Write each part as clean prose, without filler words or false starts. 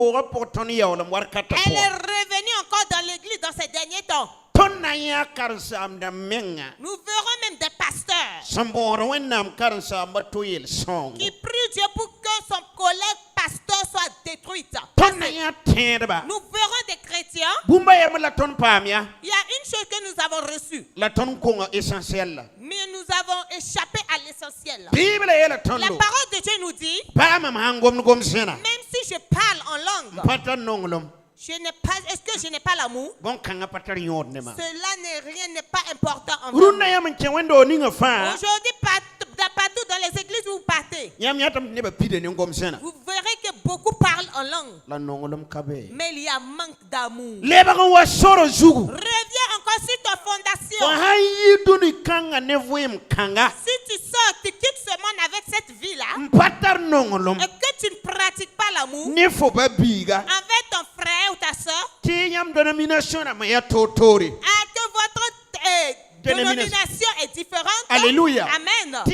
Elle est revenue encore dans l'église dans ces derniers temps. Nous verrons même des pasteurs qui prient Dieu pour que son collègue pasteur soit détruit. Nous verrons des chrétiens. Il y a une chose que nous avons reçue. Mais nous avons échappé à l'essentiel. La parole de Dieu nous dit, même si je parle en langue, est-ce que je n'ai pas l'amour? Cela n'est pas important en moi. Aujourd'hui, partout dans les églises où vous partez, vous verrez que beaucoup parlent en langue. Mais il y a manque d'amour. Reviens encore sur ta fondation. Si tu sors, tu quittes ce monde avec cette vie-là, et que tu ne pratiques pas l'amour avec ton frère ou ta soeur, que votre dénomination est différente. Alléluia. Amen. Alors, de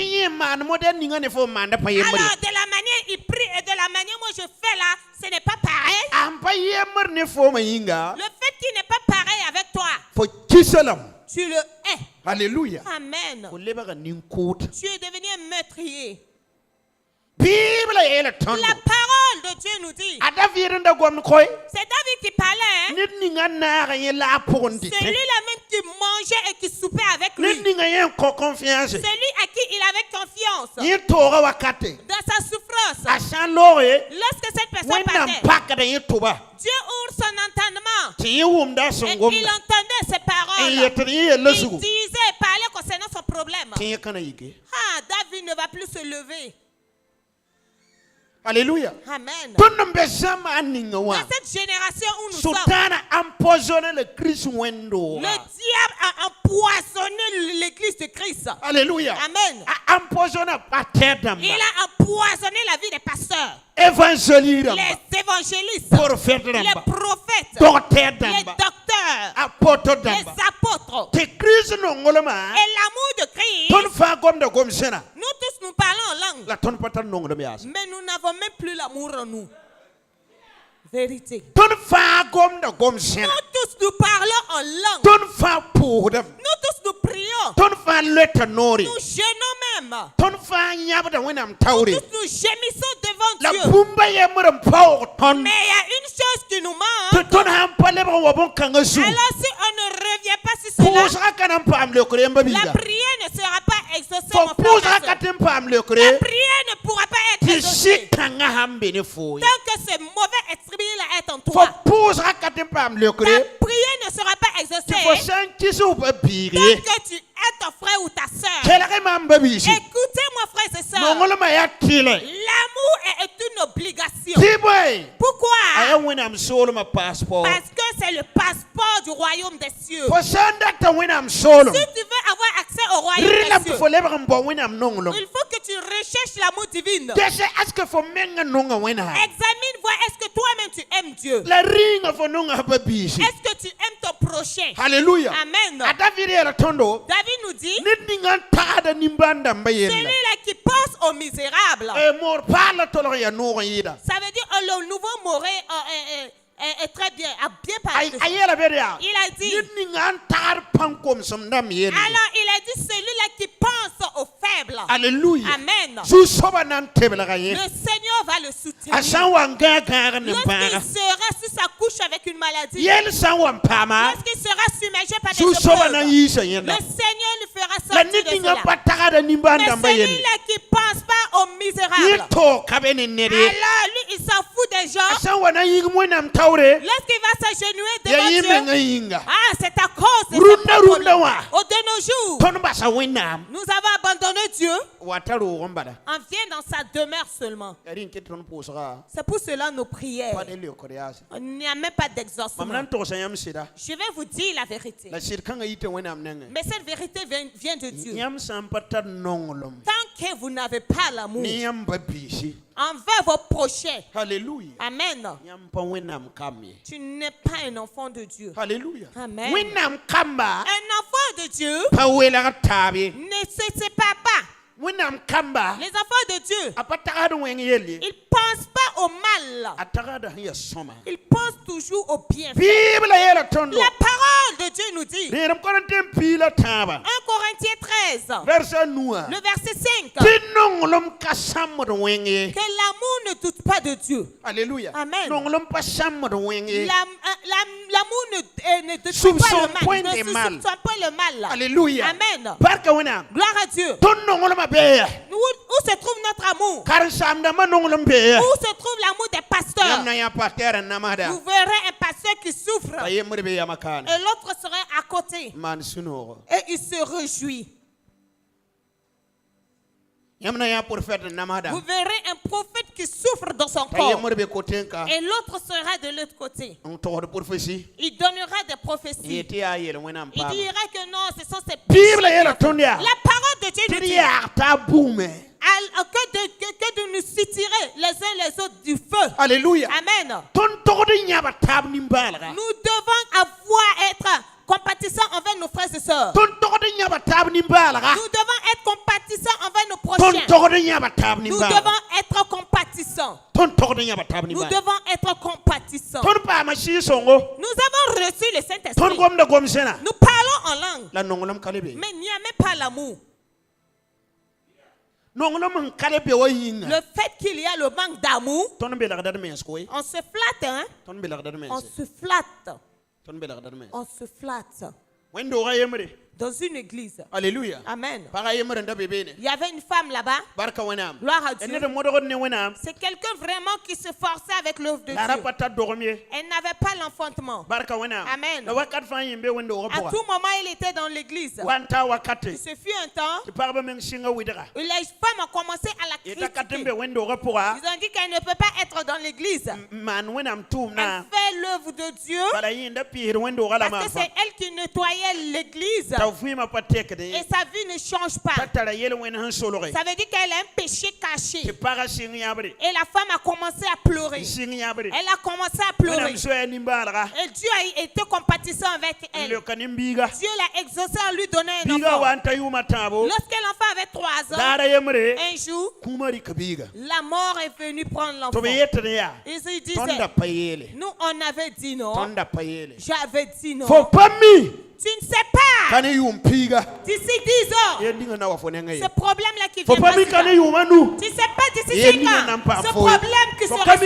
la manière il prie et de la manière moi je fais là, ce n'est pas pareil. Le fait qu'il n'est pas pareil avec toi, tu le hais. Alléluia. Amen. Tu es devenu un meurtrier. La parole de Dieu nous dit, c'est David qui parlait, hein? Celui-là même qui mangeait et qui soupait avec lui, celui à qui il avait confiance dans sa souffrance. Lorsque cette personne partait, Dieu ouvre son entendement et il entendait ses paroles. Il disait, parlait concernant son problème. David ne va plus se lever. Alléluia. Amen. Dans cette génération où nous sommes, le diable a empoisonné l'église de Christ. Alléluia. Amen. Il a empoisonné la vie des pasteurs, les évangélistes, les prophètes, les docteurs, les apôtres. Et l'amour de Christ, nous tous nous parlons en langue, mais nous n'avons même plus l'amour en nous. Vérité. Nous tous nous parlons en langue. Nous tous nous prions. Nous jeûnons même. Nous tous nous gémissons devant Dieu. Mais il y a une chose qui nous manque. Alors si on ne revient pas sur cela, la prière ne sera pas exaucée, mon frère. La prière ne pourra pas être exaucée tant que ce mauvais esprit est en toi. Ta prière ne sera pas exaucée tant que tu es ton frère ou ta soeur. Écoutez-moi, frères et sœurs, l'amour est une obligation. Pourquoi? Parce que c'est le passeport du royaume des cieux. Si tu veux avoir accès au royaume des cieux, il faut que tu recherches l'amour divin. Examine, vois, est-ce que toi-même tu aimes Dieu? Est-ce que tu aimes ton prochain? Alléluia. Amen. David nous dit, celui-là qui pense aux misérables. Ça veut dire le nouveau Moré est très bien, a bien parlé. Il a dit, alors il a dit celui-là qui pense aux faibles. Alléluia. Amen. Le Seigneur va le soutenir. Lorsqu'il sera sur sa couche avec une maladie, lorsqu'il sera submergé par des épreuves, le Seigneur lui fera sortir de cela. Mais celui-là qui ne pense pas aux misérables, alors lui il s'en fout des gens. Lorsqu'il va s'agenouiller devant Dieu, c'est à cause de ce problème. De nos jours, nous avons abandonné Dieu. On vient dans sa demeure seulement. C'est pour cela nos prières. Il n'y a même pas d'exaucement. Je vais vous dire la vérité. Mais cette vérité vient de Dieu. Tant que vous n'avez pas l'amour envers vos prochains, Alléluia. Amen, tu n'es pas un enfant de Dieu. Alléluia. Amen. Un enfant de Dieu ne se sépare pas. Les enfants de Dieu, ils ne pensent pas au mal. Il pense toujours au bienfait. La parole de Dieu nous dit, 1 Corinthiens 13, le verset 5, que l'amour ne doute pas de Dieu. Alléluia. Amen. L'amour ne doute pas le mal. Ne soupçonne pas le mal. Alléluia. Amen. Gloire à Dieu. Où se trouve notre amour? Où se trouve l'amour des pasteurs? Vous verrez un pasteur qui souffre et l'autre serait à côté. Et il se réjouit. Vous verrez un prophète qui souffre dans son corps et l'autre sera de l'autre côté. Il donnera des prophéties. Il dira que non, ce sont ces péchés. La parole de Dieu nous dit que de nous tirer les uns les autres du feu. Alléluia. Amen. Nous devons être compatissants envers nos frères et sœurs. Nous devons être compatissants envers nos prochains. Nous devons être compatissants. Nous devons être compatissants. Nous avons reçu le Saint-Esprit. Nous parlons en langue. Mais il n'y a même pas l'amour. Le fait qu'il y a le manque d'amour, on se flatte, hein? On se flatte. On se flatte. Dans une église. Alléluia. Amen. Il y avait une femme là-bas. Gloire à Dieu. C'est quelqu'un vraiment qui se forçait avec l'œuvre de Dieu. Elle n'avait pas l'enfantement. Amen. À tout moment, il était dans l'église. Il se fut un temps où les femmes ont commencé à la critiquer. Ils ont dit qu'elle ne peut pas être dans l'église. Elle fait l'œuvre de Dieu parce que c'est elle qui nettoyait l'église. Et sa vie ne change pas. Ça veut dire qu'elle a un péché caché. Et la femme a commencé à pleurer. Elle a commencé à pleurer. Et Dieu a été compatissant avec elle. Dieu l'a exaucé en lui donnant un enfant. Lorsque l'enfant avait 3 ans, un jour, la mort est venue prendre l'enfant. Ils se disaient, nous on avait dit non. J'avais dit non. Tu ne sais pas. D'ici 10 ans, ce problème-là qui vient de tu ne sais pas d'ici 5 ans, ce problème qui sera sur toi. Tu ne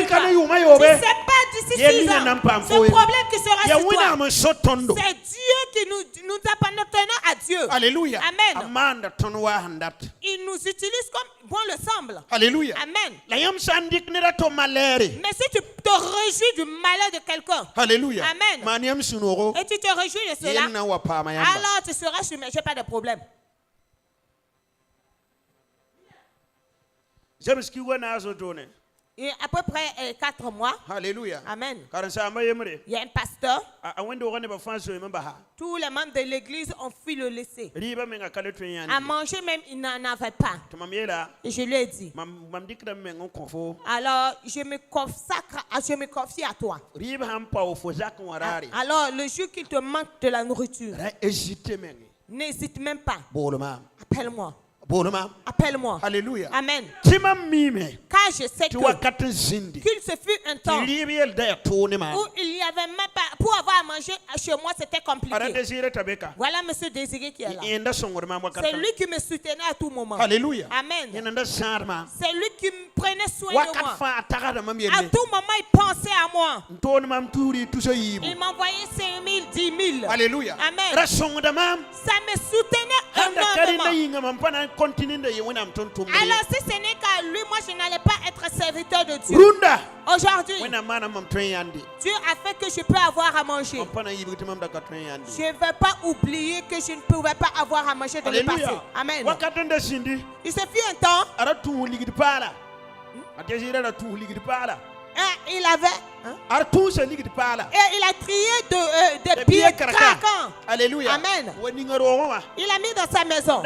sais pas d'ici 6 ans, ce problème qui sera sur toi. C'est Dieu qui nous appartenons à Dieu. Alléluia. Amen. Il nous utilise comme bon le semble. Alléluia. Amen. Mais si tu te réjouis du malheur de quelqu'un. Alléluia. Amen. Et tu te réjouis de cela. Alors tu seras sur, mais je n'ai pas de problème. Et à peu près 4 mois. Alléluia. Amen. Il y a un pasteur. Tous les membres de l'église ont fui le laisser. À manger même, il n'en avait pas. Et je lui ai dit. Alors, je me confie à toi. Alors, le jour qu'il te manque de la nourriture, n'hésite même pas. Appelle-moi. Appelle-moi. Alléluia. Amen. Car je sais qu'il se fut un temps où il n'y avait même pas, pour avoir à manger chez moi, c'était compliqué. Voilà monsieur Désiré qui est là. C'est lui qui me soutenait à tout moment. Alléluia. Amen. C'est lui qui me prenait soin de moi. À tout moment, il pensait à moi. Il m'envoyait 5 000, 10 000. Alléluia. Amen. Ça me soutenait énormément. Alors si ce n'est qu'à lui, moi je n'allais pas être serviteur de Dieu. Aujourd'hui, Dieu a fait que je peux avoir à manger. Je ne vais pas oublier que je ne pouvais pas avoir à manger dans le passé. Amen. Il se fut un temps. Il avait Et il a trié de pieds craquants. Alléluia. Amen. Il a mis dans sa maison.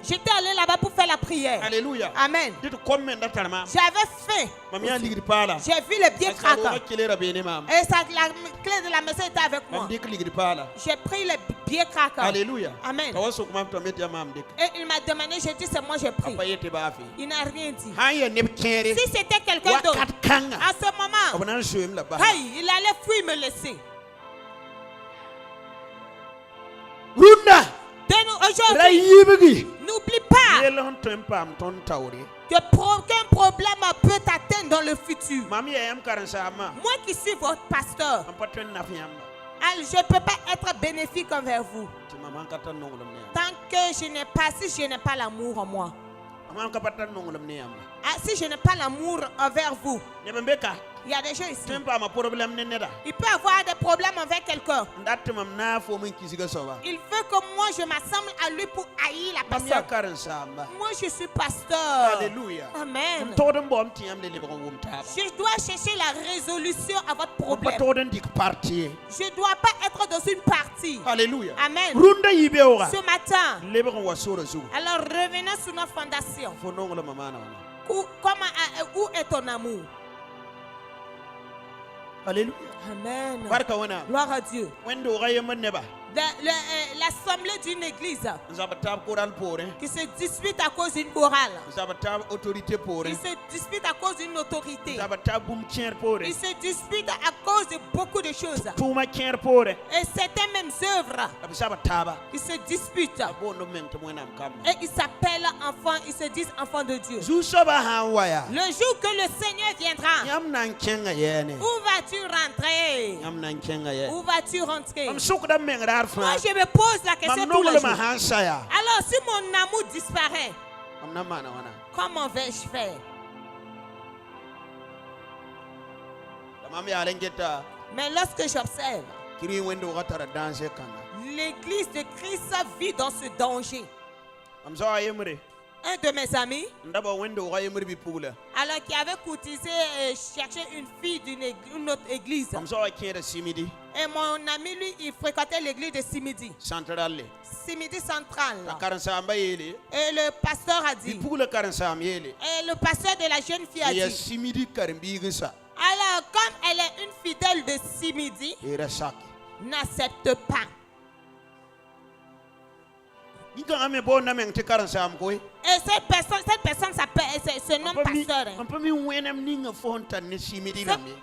J'étais allé là-bas pour faire la prière. Alléluia. Amen. J'avais faim. J'ai vu les pieds craquants. Et ça, la clé de la maison était avec moi. J'ai pris les pieds craquants. Alléluia. Amen. Et il m'a demandé, j'ai dit c'est moi j'ai pris. Il n'a rien dit. Si c'était quelqu'un d'autre, à ce moment, hey, il allait fuir me laisser. Aujourd'hui, n'oublie pas qu'aucun problème peut t'atteindre dans le futur. Moi qui suis votre pasteur, je ne peux pas être bénéfique envers vous tant que si je n'ai pas l'amour en moi. Si je n'ai pas l'amour envers vous, il y a des gens ici. Il peut avoir des problèmes avec quelqu'un. Il veut que moi je m'assemble à lui pour haïr la personne. Moi je suis pasteur. Alléluia. Amen. Je dois chercher la résolution à votre problème. Je ne dois pas être dans une partie. Alléluia. Amen. Ce matin, alors revenons sur notre fondation. Où est ton amour? Alléluia. Amen. Gloire à Dieu. L'assemblée d'une église qui se dispute à cause d'une chorale, qui se dispute à cause d'une autorité, qui se dispute à cause de beaucoup de choses, et certaines mêmes œuvres qui se disputent, et ils s'appellent enfants, ils se disent enfants de Dieu. Le jour que le Seigneur viendra, où vas-tu rentrer? Où vas-tu rentrer? Moi je me pose la question tous les jours. Alors si mon amour disparaît, comment vais-je faire? Mais lorsque j'observe, l'église de Christ vit dans ce danger. Un de mes amis, alors qui avait courtisé chercher une fille d'une autre église. Et mon ami, lui, il fréquentait l'église de Simidi. Simidi central. Et le pasteur a dit. Et le pasteur de la jeune fille a dit. Alors, comme elle est une fidèle de Simidi, n'accepte pas. Et cette personne s'appelle, se nomme pasteur.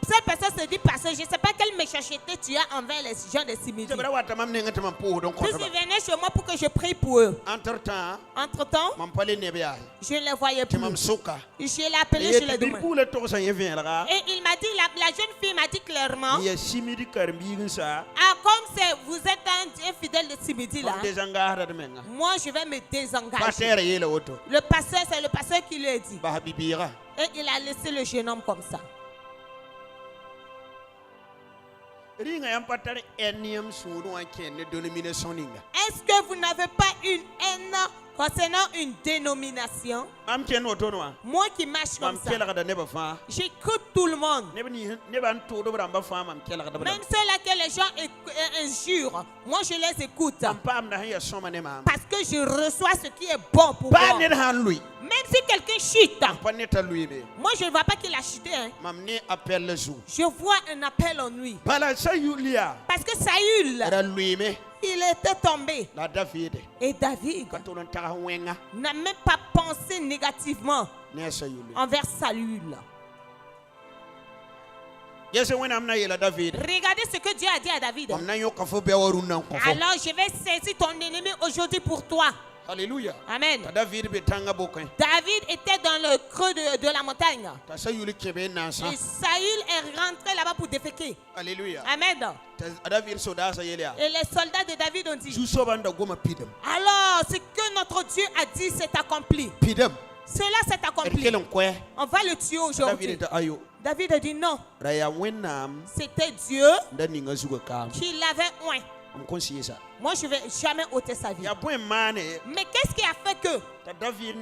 Cette personne se dit pasteur. Je ne sais pas quelle méchanceté tu as envers les gens de Simidi. Vous venez chez moi pour que je prie pour eux. Entre-temps, je ne les voyais plus. Je l'ai appelé, je l'ai demandé. Et il m'a dit, la jeune fille m'a dit clairement, comme vous êtes un fidèle de Simidi là, moi je vais me désengager. Le pasteur, c'est le pasteur qui lui a dit. Et il a laissé le jeune homme comme ça. Est-ce que vous n'avez pas une haine concernant une dénomination? Moi qui marche comme ça, j'écoute tout le monde. Même ceux-là que les gens injurent, moi je les écoute. Parce que je reçois ce qui est bon pour moi. Même si quelqu'un chute, moi je ne vois pas qu'il a chuté. Je vois un appel en lui. Parce que Saül, il était tombé. Et David n'a même pas pensé négativement envers Saül. Regardez ce que Dieu a dit à David. Alors je vais saisir ton ennemi aujourd'hui pour toi. Alléluia. Amen. David était dans le creux de la montagne. Et Saül est rentré là-bas pour déféquer. Alléluia. Amen. Et les soldats de David ont dit, alors ce que notre Dieu a dit s'est accompli. Cela s'est accompli. On va le tuer aujourd'hui. David a dit non. C'était Dieu qui l'avait oint. Moi je ne vais jamais ôter sa vie. Mais qu'est-ce qui a fait que David,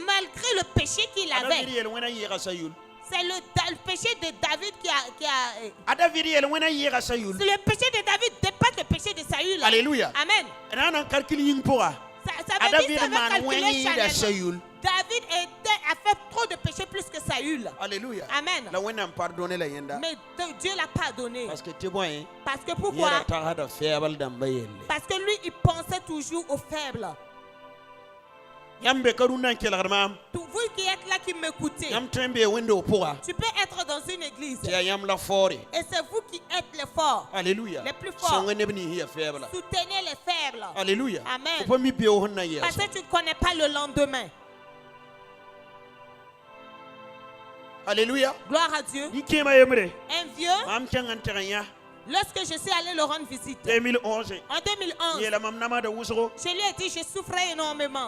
malgré le péché qu'il avait, C'est le péché de David qui a c'est le péché de David dépasse le péché de Saül. Alléluia. Amen. Ça veut dire que ça va calculer David a fait trop de péchés plus que Saül. Alléluia. Amen. Mais Dieu l'a pardonné. Parce que tu vois, parce que pourquoi? Parce que lui, il pensait toujours aux faibles. Vous qui êtes là qui m'écoutez, tu peux être dans une église et c'est vous qui êtes les forts. Alléluia. Les plus forts. Soutenez les faibles. Alléluia. Amen. Parce que tu ne connais pas le lendemain. Alléluia. Gloire à Dieu. Un vieux, lorsque je suis allé le rendre visite, en 2011, je lui ai dit, je souffrais énormément.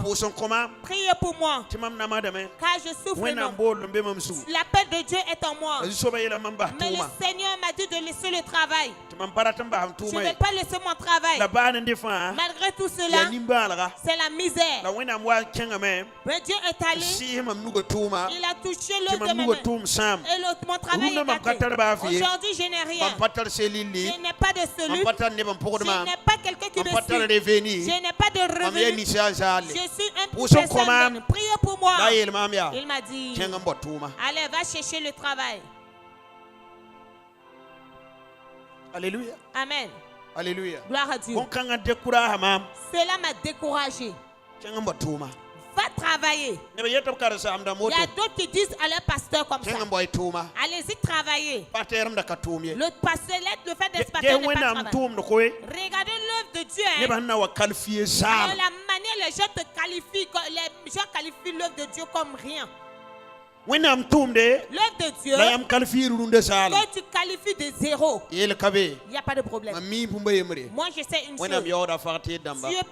Priez pour moi, car je souffre énormément. L'appel de Dieu est en moi. Mais le Seigneur m'a dit de laisser le travail. Je ne vais pas laisser mon travail. Malgré tout cela, c'est la misère. Mais Dieu est allé, il a touché l'autre de mes mains. Et l'autre, mon travail est gâté. Aujourd'hui, je n'ai rien. Je n'ai pas de cellule. Je n'ai pas quelqu'un qui me suit. Je n'ai pas de revenus. Je suis un personne. Priez pour moi. Il m'a dit, allez, va chercher le travail. Alléluia. Amen. Alléluia. Gloire à Dieu. Cela m'a découragé. Va travailler. Il y a d'autres qui disent à leur pasteur comme ça, allez-y travailler. Le pasteur, le fait d'être pasteur n'est pas travailler. Regardez l'œuvre de Dieu. Alors, la manière les gens te qualifient, les gens qualifient l'œuvre de Dieu comme rien. L'œuvre de Dieu, quand tu qualifies de zéro, il n'y a pas de problème. Moi, je sais une chose. Dieu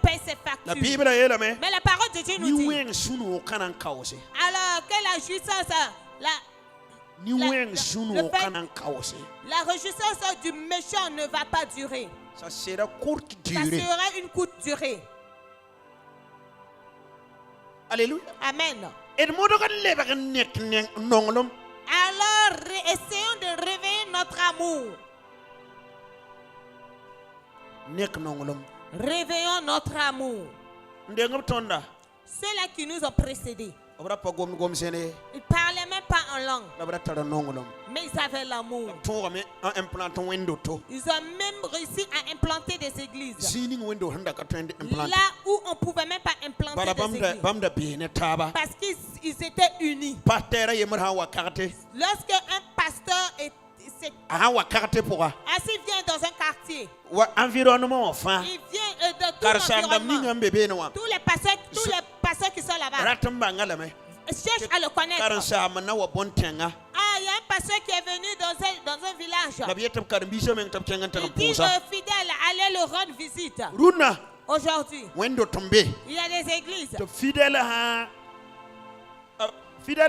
paie ses factures. Mais la parole de Dieu nous dit, alors que la jouissance, la réjouissance du méchant ne va pas durer. Ça sera une courte durée. Alléluia. Amen. Alors, essayons de réveiller notre amour. Réveillons notre amour. Ceux-là qui nous ont précédés, ils ne parlaient même pas en langue. Mais ils avaient l'amour. Ils ont même réussi à implanter des églises. Là où on ne pouvait même pas implanter des églises. Parce qu'ils étaient unis. Lorsque un pasteur s'il vient dans un quartier, il vient de tout l'environnement. Tous les pasteurs qui sont là-bas cherchent à le connaître. Ah, il y a un pasteur qui est venu dans un village. Il dit fidèle, allez le rendre visite. Aujourd'hui, il y a des églises. Alors,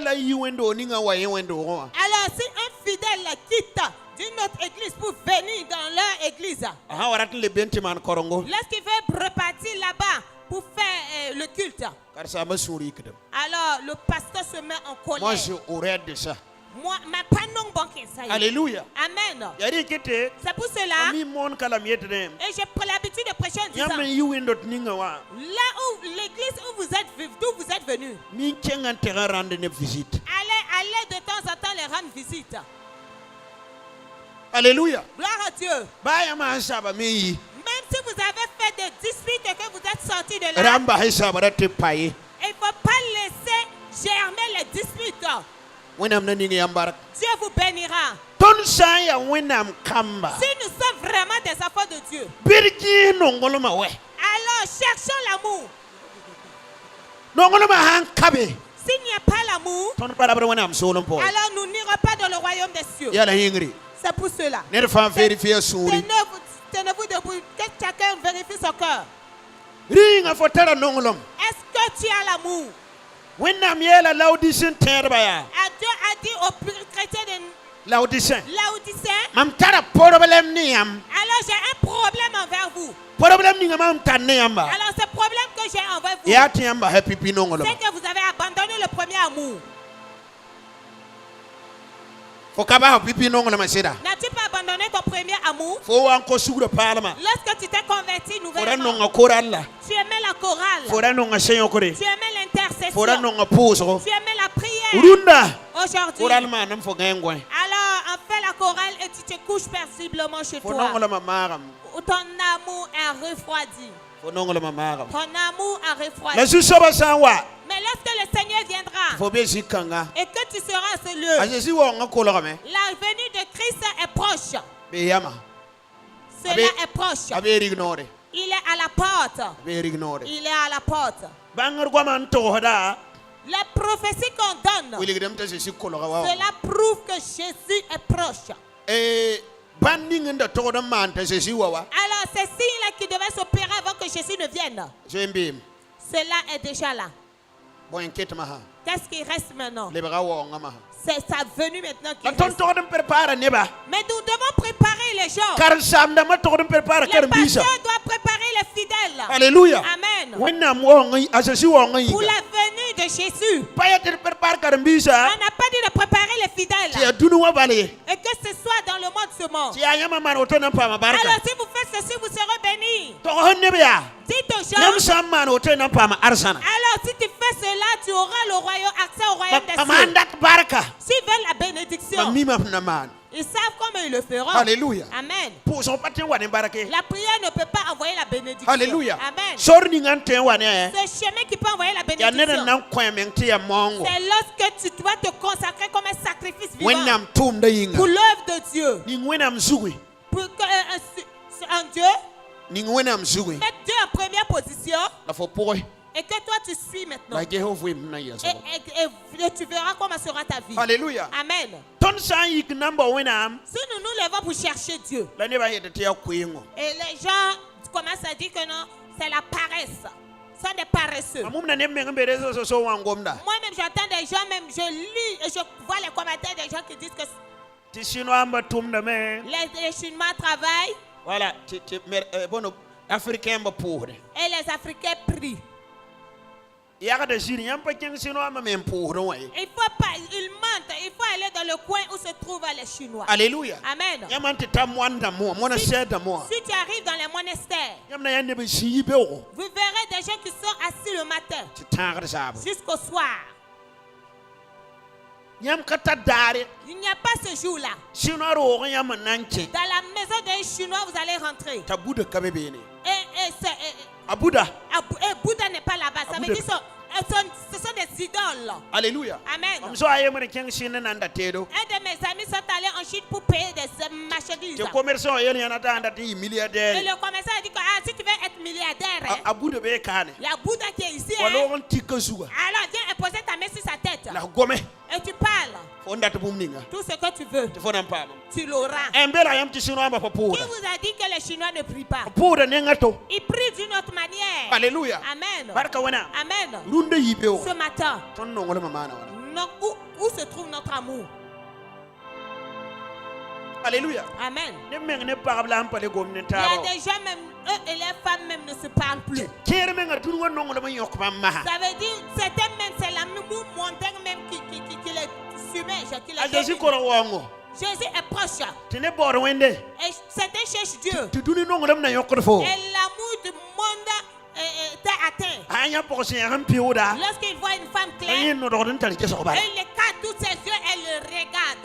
si un fidèle quitte d'une autre église pour venir dans leur église, lorsqu'il veut repartir là-bas pour faire le culte, alors le pasteur se met en colère. Moi, j'aurais de ça. Moi, ma panon banque ça. Alléluia. Amen. C'est pour cela. Et j'ai pris l'habitude de prêcher en disant, là où l'église où vous êtes venus, allez de temps en temps les rendre visite. Alléluia. Gloire à Dieu. Même si vous avez fait des disputes et que vous êtes sortis de là, il ne faut pas laisser germer les disputes. Dieu vous bénira. Si nous sommes vraiment des enfants de Dieu, alors cherchons l'amour. S'il n'y a pas l'amour, alors nous n'irons pas dans le royaume des cieux. C'est pour cela. Tenez-vous debout, que chacun vérifie son cœur. Est-ce que tu as l'amour? Dieu a dit aux chrétiens de Laodicéens, alors j'ai un problème envers vous. Alors ce problème que j'ai envers vous, c'est que vous avez abandonné le premier amour. N'as-tu pas abandonné ton premier amour? Lorsque tu t'es converti nouvellement, tu aimais la chorale, tu aimais l'intercession, tu aimais la prière. Aujourd'hui, alors on fait la chorale et tu te couches paisiblement chez toi. Ton amour est refroidi. Ton amour a refroidi. Mais lorsque le Seigneur viendra et que tu seras à ce lieu, la venue de Christ est proche. Cela est proche. Il est à la porte. Il est à la porte. La prophétie qu'on donne, cela prouve que Jésus est proche. Alors ces signes-là qui devaient s'opérer avant que Jésus ne vienne, cela est déjà là. Qu'est-ce qui reste maintenant? C'est sa venue maintenant qui reste. Mais nous devons préparer les gens. Les pasteurs doivent préparer les fidèles. Alléluia. Amen. Pour la venue de Jésus. On n'a pas dit de préparer les fidèles. Et que ce soit dans le monde ce monde. Alors si vous faites ceci, vous serez bénis. Dites aux gens. Alors si tu fais cela, tu auras le royaume, accès au royaume des cieux. S'ils veulent la bénédiction, ils savent comment ils le feront. Alléluia. Amen. La prière ne peut pas envoyer la bénédiction. Alléluia. Amen. Ce chemin qui peut envoyer la bénédiction, c'est lorsque tu dois te consacrer comme un sacrifice vivant pour l'œuvre de Dieu. Pour un Dieu, mettre Dieu en première position. Et que toi tu suis maintenant. Et tu verras comment sera ta vie. Alléluia. Amen. Si nous nous levons pour chercher Dieu, et les gens commencent à dire que non, c'est la paresse. Ce sont des paresseux. Moi-même j'entends des gens, même je lis et je vois les commentaires des gens qui disent que les Chinois travaillent. Voilà. Et les Africains prient. Il faut pas, ils mentent, il faut aller dans le coin où se trouvent les Chinois. Alléluia. Amen. Si tu arrives dans les monastères, vous verrez des gens qui sont assis le matin jusqu'au soir. Il n'y a pas ce jour-là. Dans la maison d'un Chinois, vous allez rentrer. Et Bouddha n'est pas là-bas. Ça veut dire que ce sont des idoles. Alléluia. Amen. Un de mes amis sont allés en Chine pour payer des marchandises. Et le commerçant a dit que si tu veux être milliardaire, il y a Bouddha qui est ici. Alors viens imposer ta main sur sa tête. Et tu parles. Tout ce que tu veux, tu l'auras. Qui vous a dit que les Chinois ne prient pas? Ils prient d'une autre manière. Alléluia. Amen. Amen. Ce matin, où se trouve notre amour? Alléluia. Amen. Il y a des gens, même eux et les femmes même ne se parlent plus. Ça veut dire, certains même, c'est l'amour montagne même qui les submerge, qui les domine. Jésus est proche. Et certains cherchent Dieu. Et l'amour du monde est atteint. Lorsqu'il voit une femme claire, il écarte tous ses yeux et le regarde.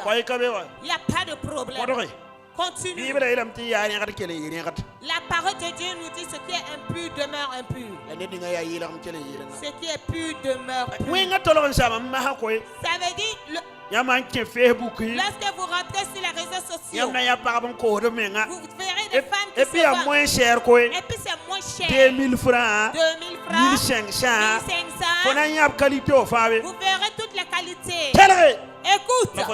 Il n'y a pas de problème. Continue. La parole de Dieu nous dit ce qui est impur demeure impur. Ce qui est pur demeure pur. Ça veut dire lorsque vous rentrez sur les réseaux sociaux, vous verrez des femmes qui se vendent. Et puis c'est moins cher. 2000 francs, 1500. Vous verrez toutes les qualités. Écoute. Mais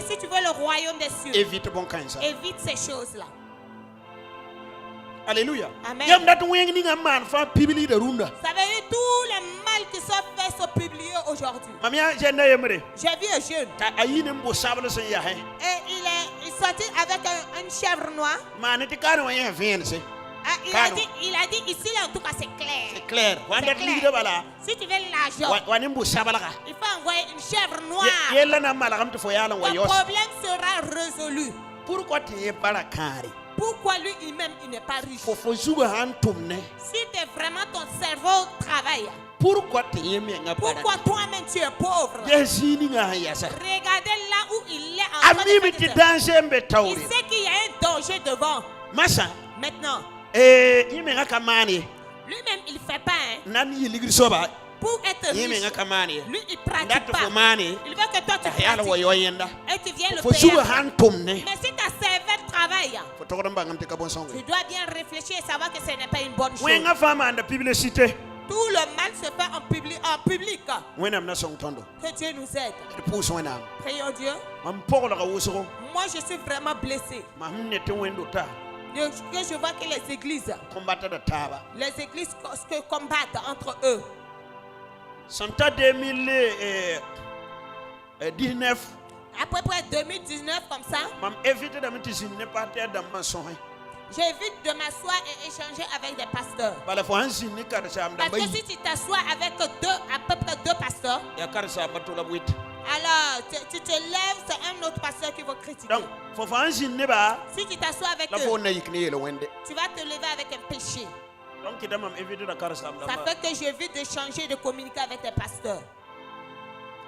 si tu veux le royaume des cieux, évite ces choses-là. Alléluia. Amen. Ça veut dire tous les mal qui sont faits sont publiés aujourd'hui. J'ai vu un jeune. Et il est sorti avec une chèvre noire. Il a dit ici là, en tout cas c'est clair. C'est clair. Si tu veux l'argent, il faut envoyer une chèvre noire. Ton problème sera résolu. Pourquoi lui-même il n'est pas riche? Si t'es vraiment ton cerveau travaille. Pourquoi toi-même tu es pauvre? Regardez là où il est en train de faire. Il sait qu'il y a un danger devant. Maintenant, lui-même il fait pas. Pour être riche, lui il pratique pas. Il veut que toi tu pratiques. Et tu viens le payer. Mais si ta cervelle travaille, tu dois bien réfléchir et savoir que ce n'est pas une bonne chose. Tout le mal se fait en public. Que Dieu nous aide. Prions Dieu. Moi je suis vraiment blessé. Que je vois que les églises combattent entre eux. Santa 2019. À peu près 2019 comme ça. J'évite de m'asseoir et échanger avec des pasteurs. Parce que si tu t'assois avec à peu près deux pasteurs, alors tu te lèves, c'est un autre pasteur qui va critiquer. Si tu t'assois avec eux, tu vas te lever avec un péché. Ça fait que j'évite d'échanger, de communiquer avec les pasteurs.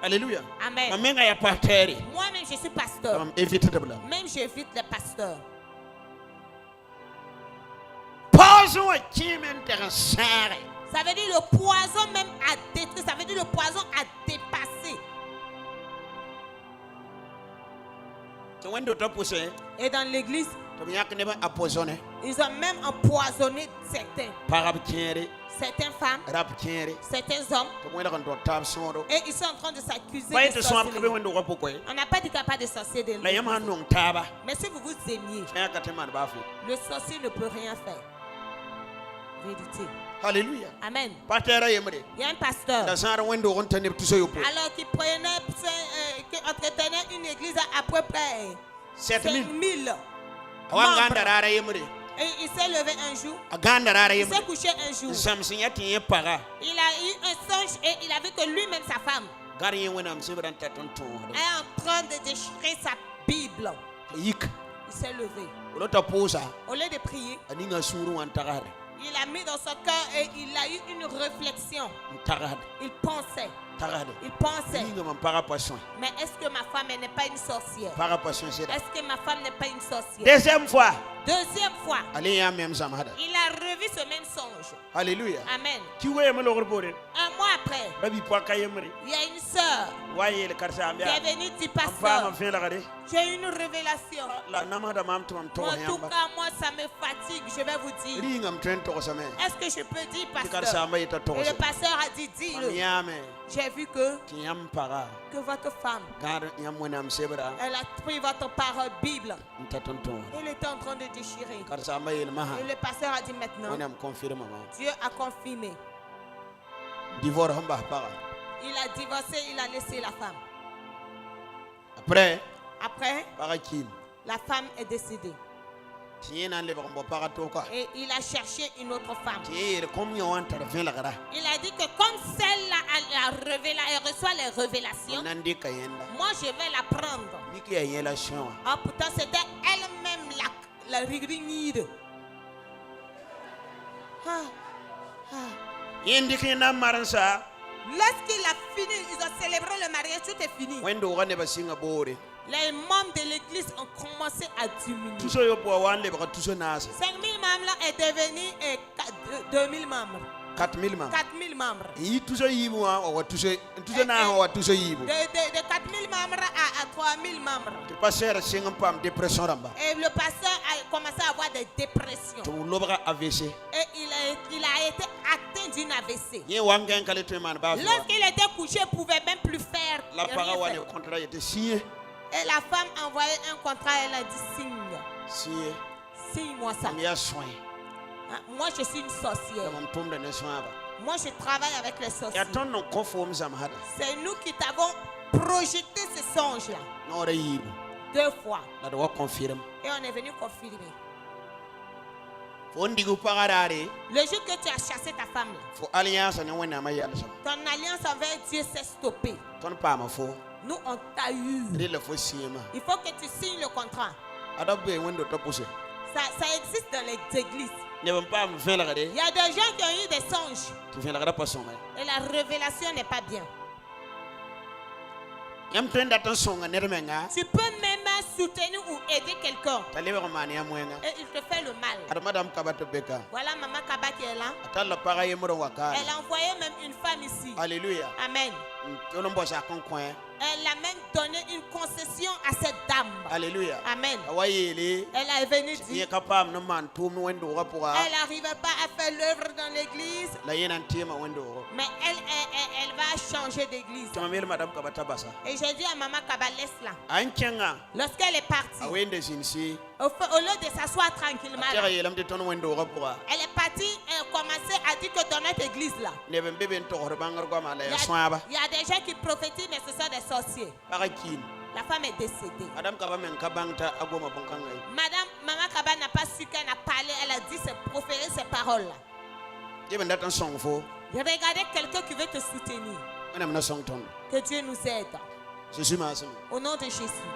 Alléluia. Amen. Moi-même je suis pasteur. Même j'évite les pasteurs. Ça veut dire le poison même à détruire. Ça veut dire le poison à dépasser. Et dans l'église, ils ont même empoisonné certaines femmes, certains hommes. Et ils sont en train de s'accuser de sorcellerie. On n'a pas dit qu'il n'y a pas de sorcier de l'église. Mais si vous vous aimiez, le sorcier ne peut rien faire. Vérité. Alléluia. Amen. Il y a un pasteur alors qui entretenait une église à peu près 7000 membres. Et il s'est levé un jour. Il s'est couché un jour. Il a eu un songe et il a vu que lui-même, sa femme, est en train de déchirer sa Bible. Il s'est levé. Au lieu de prier, il a mis dans son cœur et il a eu une réflexion. Il pensait. Mais est-ce que ma femme n'est pas une sorcière? Est-ce que ma femme n'est pas une sorcière? Deuxième fois, il a revu ce même songe. Alléluia. Amen. Un mois après, il y a une sœur qui est venue du pasteur. J'ai une révélation. En tout cas, moi, ça me fatigue. Je vais vous dire. Est-ce que je peux dire, pasteur? Et le pasteur a dit, dis-le. J'ai vu que votre femme, elle a pris votre parole Bible. Elle était en train de déchirer. Et le pasteur a dit maintenant, Dieu a confirmé. Il a divorcé, il a laissé la femme. Après, la femme est décédée. Et il a cherché une autre femme. Il a dit que comme celle-là elle reçoit les révélations, moi je vais la prendre. Pourtant c'était elle-même la rigrinide. Lorsqu'il a fini, ils ont célébré le mariage, tout est fini. Les membres de l'église ont commencé à diminuer. 5 000 membres est devenu 2 000 membres. 4 000 membres. 4 000 membres. De 4 000 membres à 3 000 membres. Et le pasteur a commencé à avoir des dépressions. Et il a été atteint d'une AVC. Lorsqu'il était couché, il ne pouvait même plus faire. Et la femme a envoyé un contrat, elle a dit signe-moi ça. Moi je suis une sorcière. Moi je travaille avec les sorciers. C'est nous qui t'avons projeté ce songe-là 2 fois. Et on est venu confirmer. Le jour que tu as chassé ta femme, ton alliance envers Dieu s'est stoppée. Nous, on t'a eu. Il faut que tu signes le contrat. Ça existe dans les églises. Il y a des gens qui ont eu des songes. Et la révélation n'est pas bien. Tu peux même soutenir ou aider quelqu'un. Et il te fait le mal. Voilà Maman Kaba qui est là. Elle a envoyé même une femme ici. Alléluia. Amen. Elle a même donné une concession à cette dame. Alléluia. Amen. Elle est venue dire elle n'arrivait pas à faire l'œuvre dans l'église. Mais elle va changer d'église. Et j'ai dit à Maman Kaba, laisse-la. Lorsqu'elle est partie, au lieu de s'asseoir tranquillement, elle est partie et commençait à dire que dans notre église là, il y a des gens qui prophétisent, mais ce sont des sorciers. La femme est décédée. Madame Maman Kaba n'a pas su qu'elle a parlé. Elle a dit, proféré ces paroles là. Regardez quelqu'un qui veut te soutenir. Que Dieu nous aide. Au nom de Jésus.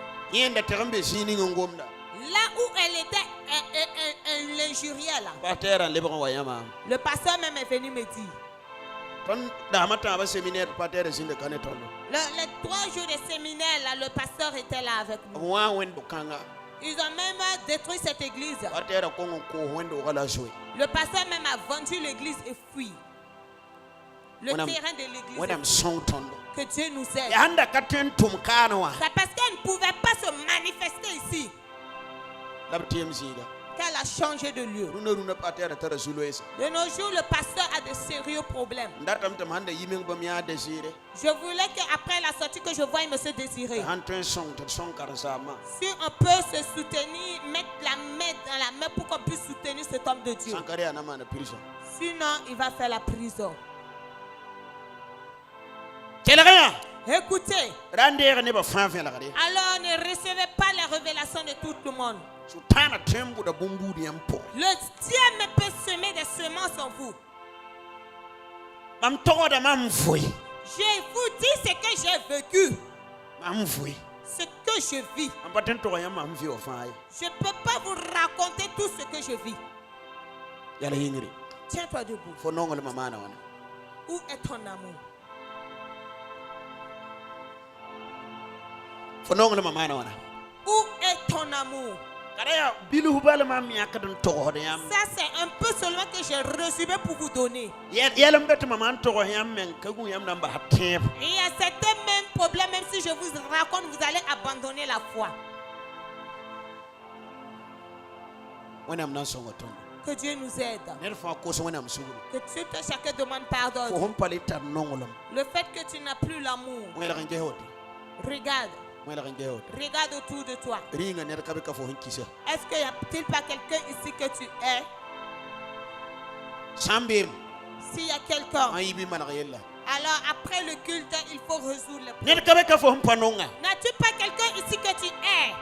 Là où elle était, l'injuriait là. Le pasteur même est venu me dire. Les 3 jours de séminaire là, le pasteur était là avec nous. Ils ont même détruit cette église. Le pasteur même a vendu l'église et fui. Le terrain de l'église. Que Dieu nous aide. C'est parce qu'elle ne pouvait pas se manifester ici qu'elle a changé de lieu. De nos jours, le pasteur a de sérieux problèmes. Je voulais qu'après la sortie que je voie M. Désiré, si on peut se soutenir, mettre la main dans la main pour qu'on puisse soutenir cet homme de Dieu. Sinon, il va faire la prison. Écoutez, alors ne recevez pas la révélation de tout le monde. Le diable peut semer des semences en vous. Je vous dis ce que j'ai vécu, ce que je vis. Je ne peux pas vous raconter tout ce que je vis. Tiens-toi debout. Où est ton amour? Où est ton amour? Ça c'est un peu seulement que j'ai résumé pour vous donner. Il y a certains mêmes problèmes, même si je vous raconte, vous allez abandonner la foi. Que Dieu nous aide. Que Dieu te chacun demande pardon. Le fait que tu n'as plus l'amour. Regarde. Regarde autour de toi. Est-ce qu'il n'y a-t-il pas quelqu'un ici que tu es? S'il y a quelqu'un, alors après le culte, il faut résoudre le problème. N'as-tu pas quelqu'un ici que tu es?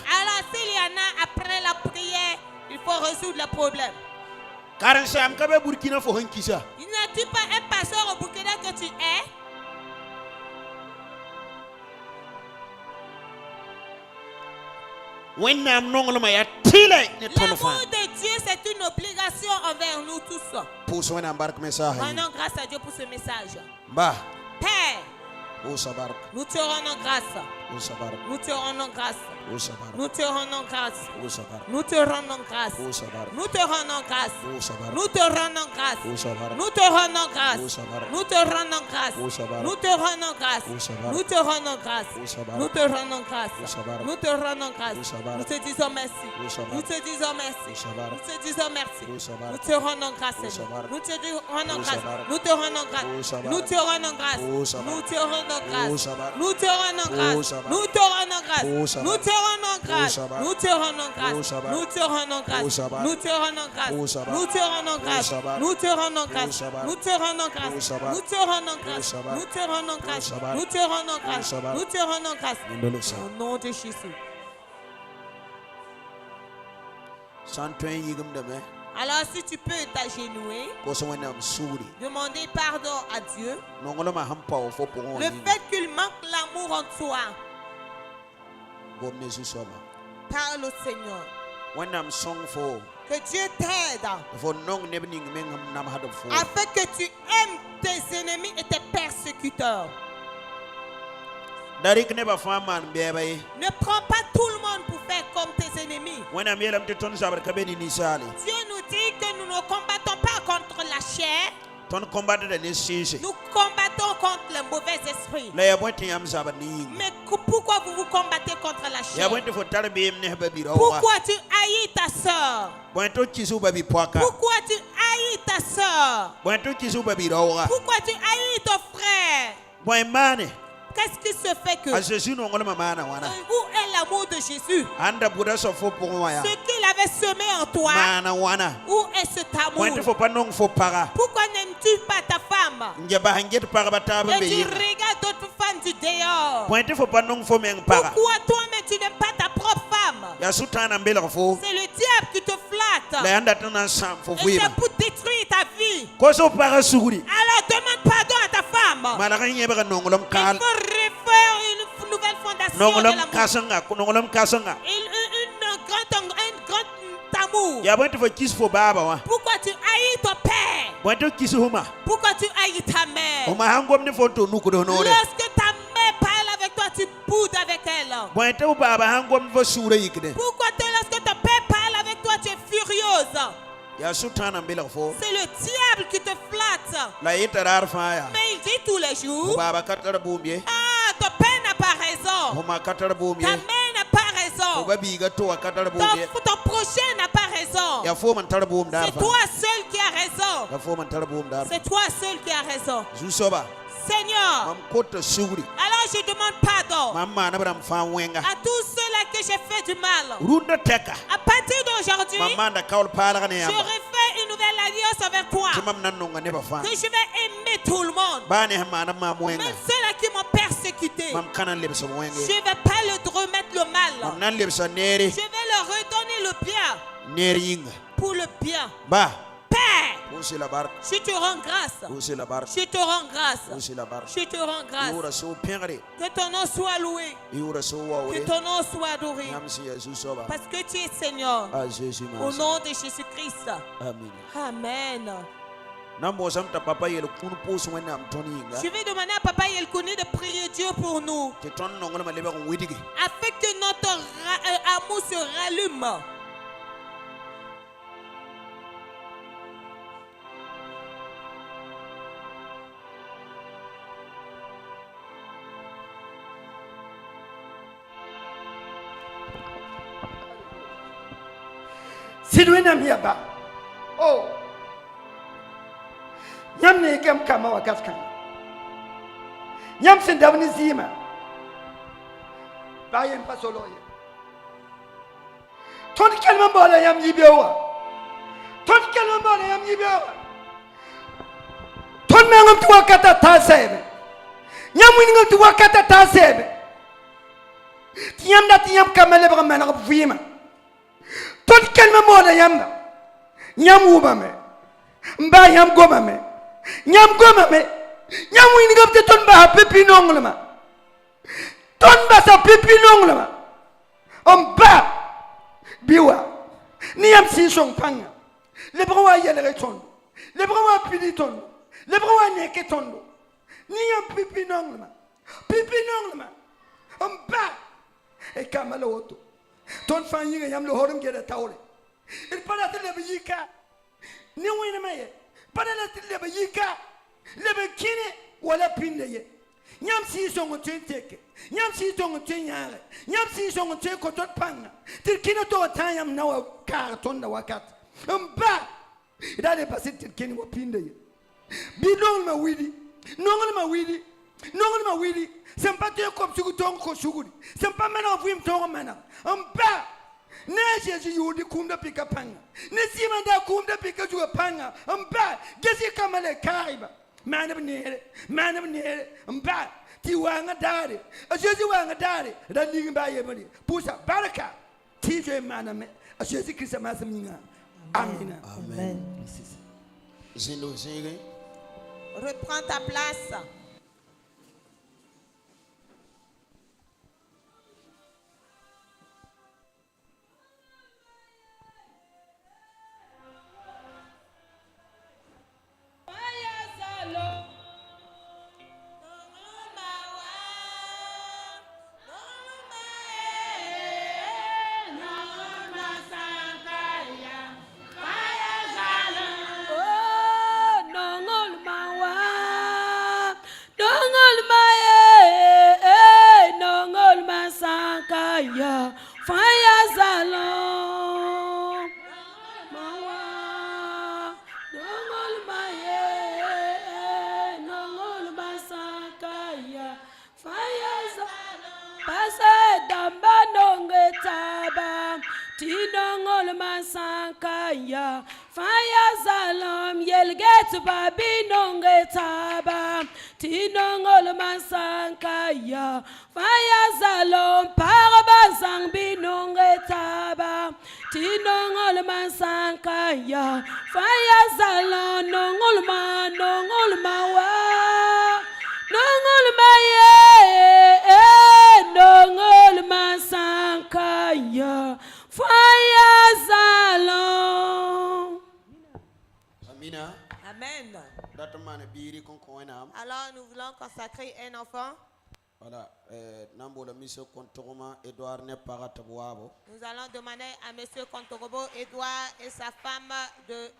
Alors s'il y en a après la prière, il faut résoudre le problème. N'as-tu pas un pasteur au Burkina que tu es? L'amour de Dieu, c'est une obligation envers nous tous. Rendons grâce à Dieu pour ce message. Père, nous te rendons grâce. Nous te rendons grâce. Nous te rendons grâce. Nous te rendons grâce. Nous te rendons grâce. Nous te rendons grâce. Nous te rendons grâce. Nous te rendons grâce. Nous te rendons grâce. Nous te rendons grâce. Nous te rendons grâce. Nous te rendons grâce. Nous te disons merci. Nous te disons merci. Nous te disons merci. Nous te rendons grâce. Nous te rendons grâce. Nous te rendons grâce. Nous te rendons grâce. Nous te rendons grâce. Nous te rendons grâce. Nous te rendons grâce. Nous te rendons grâce. Nous te rendons grâce. Nous te rendons grâce. Nous te rendons grâce. Nous te rendons grâce. Nous te rendons grâce. Nous te rendons grâce. Nous te rendons grâce. Nous te rendons grâce. Nous te rendons grâce. Nous te rendons grâce. Nous te rendons grâce. Au nom de Jésus. Alors si tu peux t'agenouiller, demander pardon à Dieu. Le fait qu'il manque l'amour en toi. Parle au Seigneur. Que Dieu t'aide. Afin que tu aimes tes ennemis et tes persécuteurs. Ne prends pas tout le monde pour faire comme tes ennemis. Dieu nous dit que nous ne combattons pas contre la chair. Nous combattons contre les mauvais esprits. Mais pourquoi vous combattez contre la chair? Pourquoi tu haïs ta soeur? Pourquoi tu haïs ta soeur? Pourquoi tu haïs ton frère? Qu'est-ce qui se fait que? Où est l'amour de Jésus? Ce qu'il avait semé en toi. Où est cet amour? Pourquoi n'aimes-tu pas ta femme? Et tu regardes d'autres femmes du dehors. Pourquoi toi-même tu n'aimes pas ta propre femme? C'est le diable qui te flatte. Et c'est pour détruire ta vie. Alors demande pardon à ta femme. Il faut refaire une nouvelle fondation de l'amour. Un grand amour. Pourquoi tu haïs ton père? Pourquoi tu haïs ta mère? Lorsque ta mère parle avec toi, tu boudes avec elle. Pourquoi lorsque ton père parle avec toi, tu es furieuse? C'est le diable qui te flatte. Mais il dit tous les jours, ah, ton père n'a pas raison. Ta mère n'a pas raison. Ton prochain n'a pas raison. C'est toi seul qui as raison. C'est toi seul qui as raison. Seigneur, alors je demande pardon à tous ceux-là que j'ai fait du mal. À partir d'aujourd'hui, je refais une nouvelle alliance avec toi. Que je vais aimer tout le monde. Même ceux-là qui m'ont persécuté. Je ne vais pas leur remettre le mal. Je vais leur redonner le bien. Pour le bien. Père, je te rends grâce. Je te rends grâce. Je te rends grâce. Que ton nom soit loué. Que ton nom soit adoré. Parce que tu es Seigneur. Au nom de Jésus-Christ. Amen. Je vais demander à Papa Yelkouni de prier Dieu pour nous. Afin que notre amour se rallume. Sidwena miaba. Oh. Nyam ne gam kama wakaskan. Nyam sindabni zima. Bayen pasoloye. Ton kelma bola yam yibewa. Ton kelma bola yam yibewa. Ton nangam tuwa kata tasebe. Nyam winingam tuwa kata tasebe. Tiyam da tiyam kama lebra manag vima. Ton kelma mola yamba nyam wubame mba yam gomame nyam gomame nyam wini gabte ton ba pepi nonglama ton ba sa pepi nonglama ba biwa ni yam si song panga le brawa yele ton le brawa pidi ton le brawa neke ton ni yam pepi nonglama ba e kamala woto ton fan yinga yam lo horum geda tawle il pada tele be yika ni wina maye pada la tele be yika le be kine wala pinde ye nyam si songo tenteke nyam si songo tenyare nyam si songo te ko tot panga til kine to tayam na wa karton da wakat mba ida de pasit til kine wo pinde ye bi non ma widi Non, ma Willy, c'est pas de comme tu ton koshuguri. C'est pas maintenant vous me ton mana. Amba. Ne Jésus yudi kumda pika panga. Ne simanda kumda pika juga panga. Amba. Gesi kamale kariba. Manab nere. Amba. Ti wanga dare. A Jésus wanga dare. Da lingba yebali. Pusa baraka. Ti je maname. A Jésus Christ masaminga. Amen. Amen. Reprends ta place. Faya Zalom Yelget Babi Nonge Taba Tinongol Masankaya Faya Zalom Parabazang Binonge Taba Tinongol Masankaya Faya Zalom Nongol Mawa Nongol Maye Nongol Masankaya Faya Zalom. Amen. Alors nous voulons consacrer un enfant. Voilà. Nous allons demander à monsieur Kontorobo Edouard et sa femme de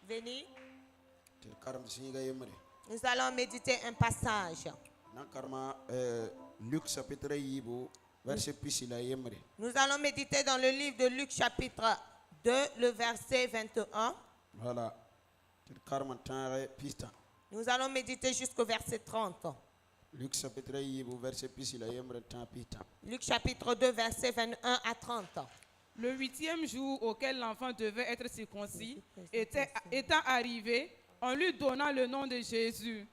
venir. Nous allons méditer un passage. Luc chapitre verset Nous allons méditer dans le livre de Luc chapitre 2, le verset 21. Voilà. Nous allons méditer jusqu'au verset 30. Luc chapitre 2, verset 21 à 30. Le 8e jour auquel l'enfant devait être circoncis étant arrivé, on lui donna le nom de Jésus,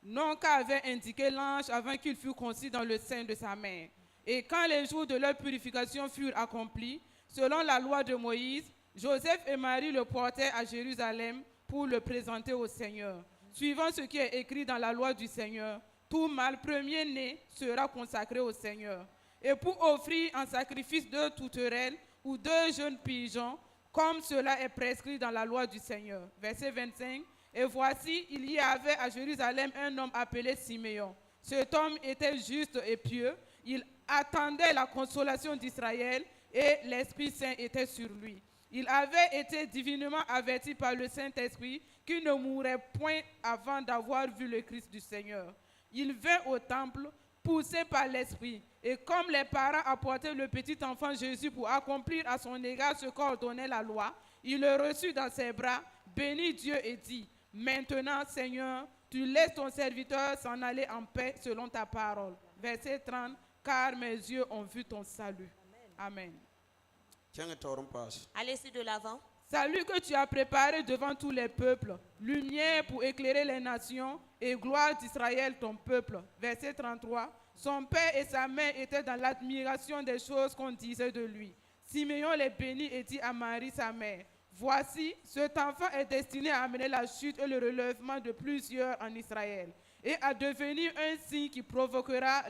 nom qu'avait indiqué l'ange avant qu'il fût conçu dans le sein de sa mère. Et quand les jours de leur purification furent accomplis, selon la loi de Moïse, Joseph et Marie le portèrent à Jérusalem pour le présenter au Seigneur. Suivant ce qui est écrit dans la loi du Seigneur, tout mâle premier-né sera consacré au Seigneur. Et pour offrir en sacrifice 2 tourterelles ou 2 jeunes pigeons, comme cela est prescrit dans la loi du Seigneur. Verset 25. Et voici, il y avait à Jérusalem un homme appelé Siméon. Cet homme était juste et pieux. Il attendait la consolation d'Israël et l'Esprit Saint était sur lui. Il avait été divinement averti par le Saint-Esprit qu'il ne mourrait point avant d'avoir vu le Christ du Seigneur. Il vint au temple, poussé par l'Esprit. Et comme les parents apportaient le petit enfant Jésus pour accomplir à son égard ce qu'ordonnait la loi, il le reçut dans ses bras, bénit Dieu et dit, « Maintenant, Seigneur, tu laisses ton serviteur s'en aller en paix selon ta parole. » Verset 30, « Car mes yeux ont vu ton salut. » Amen. Allez-y de l'avant. Salut que tu as préparé devant tous les peuples, lumière pour éclairer les nations et gloire d'Israël ton peuple. Verset 33. Son père et sa mère étaient dans l'admiration des choses qu'on disait de lui. Siméon les bénit et dit à Marie sa mère, voici, cet enfant est destiné à amener la chute et le relèvement de plusieurs en Israël et à devenir un signe qui provoquera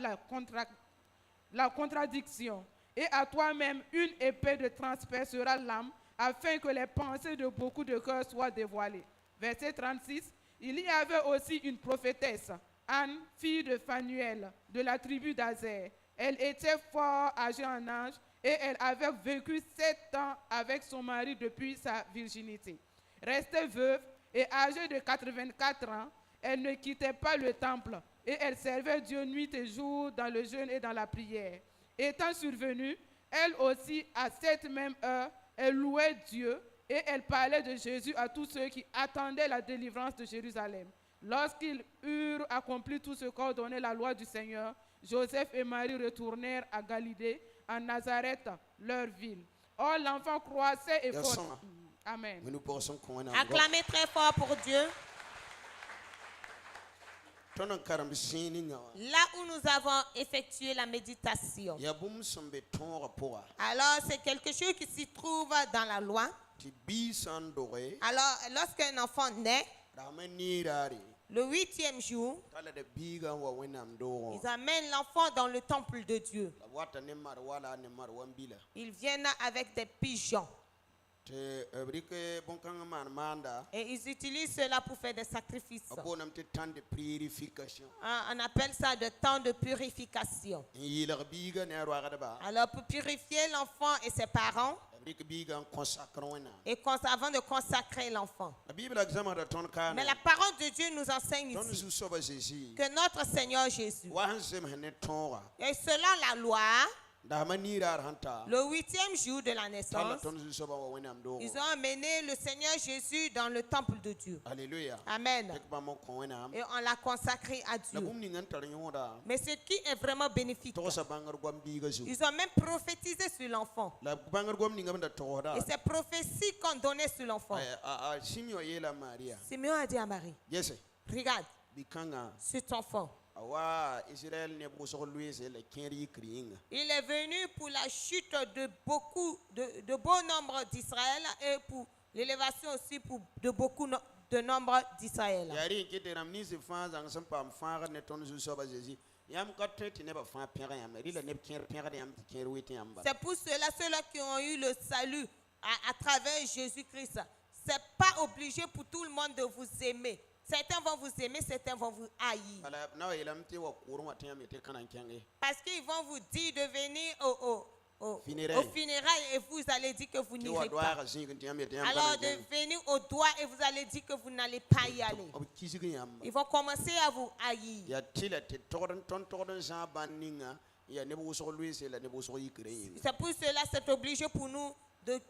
la contradiction. Et à toi-même, une épée de transpercera l'âme, afin que les pensées de beaucoup de cœurs soient dévoilées. Verset 36. Il y avait aussi une prophétesse, Anne, fille de Phanuel, de la tribu d'Azer. Elle était fort âgée en âge et elle avait vécu 7 ans avec son mari depuis sa virginité. Restée veuve et âgée de 84 ans, elle ne quittait pas le temple et elle servait Dieu nuit et jour dans le jeûne et dans la prière. Étant survenue, elle aussi, à cette même heure, elle louait Dieu et elle parlait de Jésus à tous ceux qui attendaient la délivrance de Jérusalem. Lorsqu'ils eurent accompli tout ce qu'ordonnait la loi du Seigneur, Joseph et Marie retournèrent à Galilée, à Nazareth, leur ville. Or, l'enfant croissait et forçait. Amen. Acclamez très fort pour Dieu. Là où nous avons effectué la méditation. Alors, c'est quelque chose qui s'y trouve dans la loi. Alors, lorsqu'un enfant naît, le 8e jour, ils amènent l'enfant dans le temple de Dieu. Ils viennent avec des pigeons. Et ils utilisent cela pour faire des sacrifices. On appelle ça le temps de purification. Alors pour purifier l'enfant et ses parents, et avant de consacrer l'enfant. Mais la parole de Dieu nous enseigne ici que notre Seigneur Jésus, et selon la loi, le 8e jour de la naissance, ils ont amené le Seigneur Jésus dans le temple de Dieu. Alléluia. Amen. Et on l'a consacré à Dieu. Mais ce qui est vraiment bénéfique, ils ont même prophétisé sur l'enfant. Et ces prophéties qu'on donnait sur l'enfant, Simeon a dit à Marie, regarde, cet enfant, il est venu pour la chute de bon nombre d'Israël et pour l'élévation aussi de beaucoup de nombre d'Israël. C'est pour cela, ceux-là qui ont eu le salut à travers Jésus-Christ, c'est pas obligé pour tout le monde de vous aimer. Certains vont vous aimer, certains vont vous haïr. Parce qu'ils vont vous dire de venir au funérailles et vous allez dire que vous n'irez pas. Alors de venir au doigt et vous allez dire que vous n'allez pas y aller. Ils vont commencer à vous haïr. C'est pour cela c'est obligé pour nous de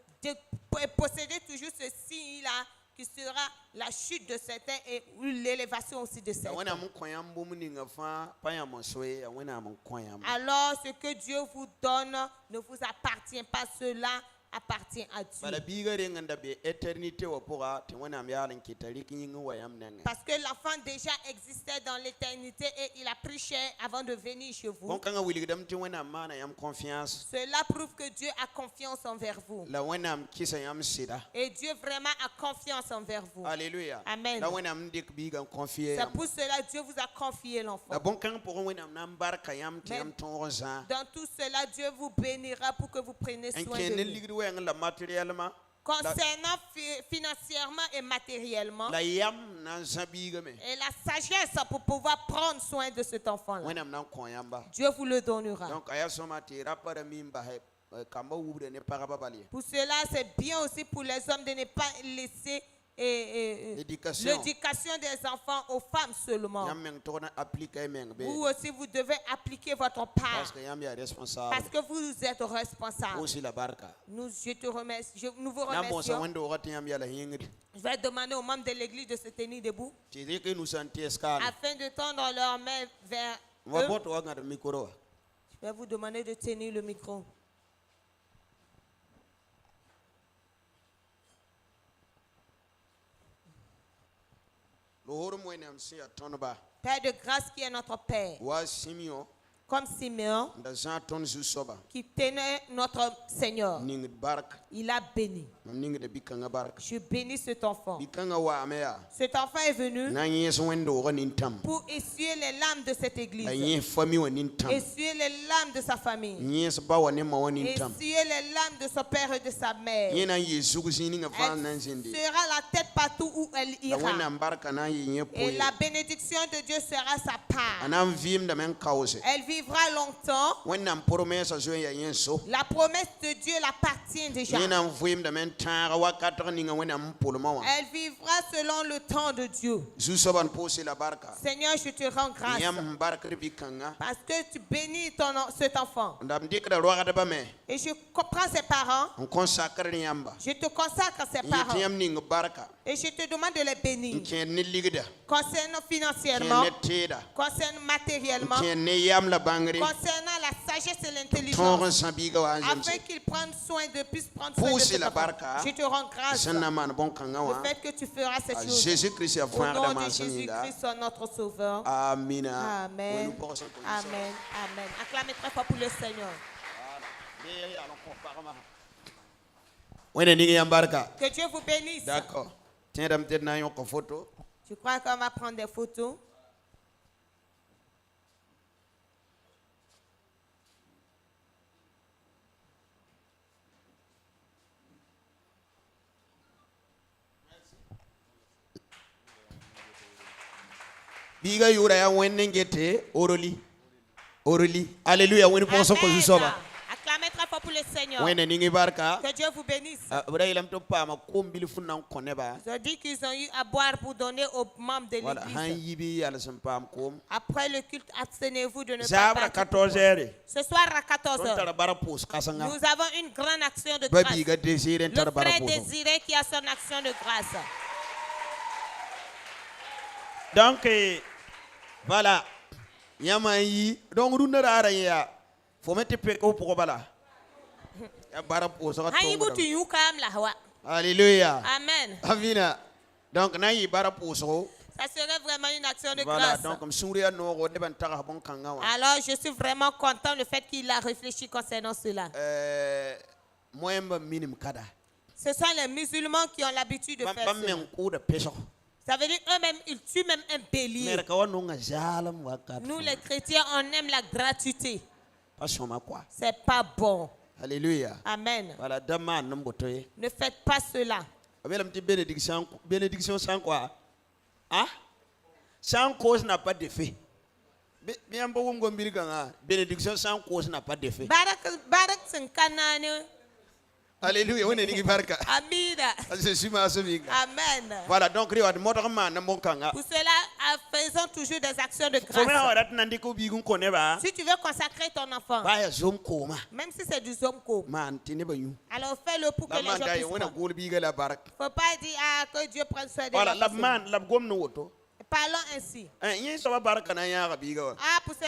posséder toujours ce signe-là, qui sera la chute de certains et l'élévation aussi de certains. Alors, ce que Dieu vous donne ne vous appartient pas, cela appartient à Dieu. Parce que l'enfant déjà existait dans l'éternité et il a pris chair avant de venir chez vous. Cela prouve que Dieu a confiance envers vous. Et Dieu vraiment a confiance envers vous. Alléluia. Amen. C'est pour cela que Dieu vous a confié l'enfant. Dans tout cela, Dieu vous bénira pour que vous preniez soin de lui. Concernant financièrement et matériellement, et la sagesse pour pouvoir prendre soin de cet enfant-là, Dieu vous le donnera. Pour cela, c'est bien aussi pour les hommes de ne pas laisser l'éducation des enfants aux femmes seulement. Vous aussi, vous devez appliquer votre part. Parce que vous êtes responsable. Nous vous remercions. Je vais demander aux membres de l'église de se tenir debout afin de tendre leurs mains vers eux. Je vais vous demander de tenir le micro. Père de grâce qui est notre Père, comme Simeon qui tenait notre Seigneur, il a béni. Je bénis cet enfant. Cet enfant est venu pour essuyer les larmes de cette église, essuyer les larmes de sa famille, essuyer les larmes de son père et de sa mère. Elle sera la tête partout où elle ira. Et la bénédiction de Dieu sera sa part. Elle vivra vivra longtemps. La promesse de Dieu l'appartient déjà. Elle vivra selon le temps de Dieu. Seigneur, je te rends grâce parce que tu bénis cet enfant. Et je comprends ses parents. Je te consacre à ses parents. Et je te demande de les bénir. Concernant financièrement, concernant matériellement, concernant la sagesse et l'intelligence, afin qu'ils prennent soin de puissent prendre soin de cet enfant. Je te rends grâce le fait que tu feras cette chose. Au nom de Jésus-Christ, notre Sauveur. Amen. Amen. Amen. Amen. Acclamez très fort pour le Seigneur. Que Dieu vous bénisse. D'accord. Je crois qu'on va prendre des photos. Biga yura ya wenengete oroli. Alléluia. Acclamez très fort pour le Seigneur. Que Dieu vous bénisse. Ils ont dit qu'ils ont eu à boire pour donner aux membres de l'église. Après le culte, abstenez-vous de ne pas boire. Ce soir à 14h, nous avons une grande action de grâce. Le frère Désiré qui a son action de grâce. Donc, voilà. Yamayi, donc nous n'arrêtons faut mettre peko pour bala. Alléluia. Amen. Avina. Donc naï bara poso. Ça serait vraiment une action de voilà, grâce. donc alors je suis vraiment content le fait qu'il a réfléchi concernant cela. Ce sont les musulmans qui ont l'habitude de faire cela. Ça veut dire eux-mêmes, ils tuent même un bélier. Nous les chrétiens, on aime la gratuité. C'est pas bon. Alléluia. Amen. Voilà, ne faites pas cela. Bénédiction sans quoi? Hein? Sans cause n'a pas d'effet. Bénédiction sans cause n'a pas d'effet. Alléluia. Amina. Amen. Voilà, donc pour cela, faisons toujours des actions de grâce. Si tu veux consacrer ton enfant, même si c'est du zomko, alors fais-le pour que les gens puissent prendre. Il ne faut pas dire que Dieu prenne soin de l'enfant. Parlons ainsi. Pour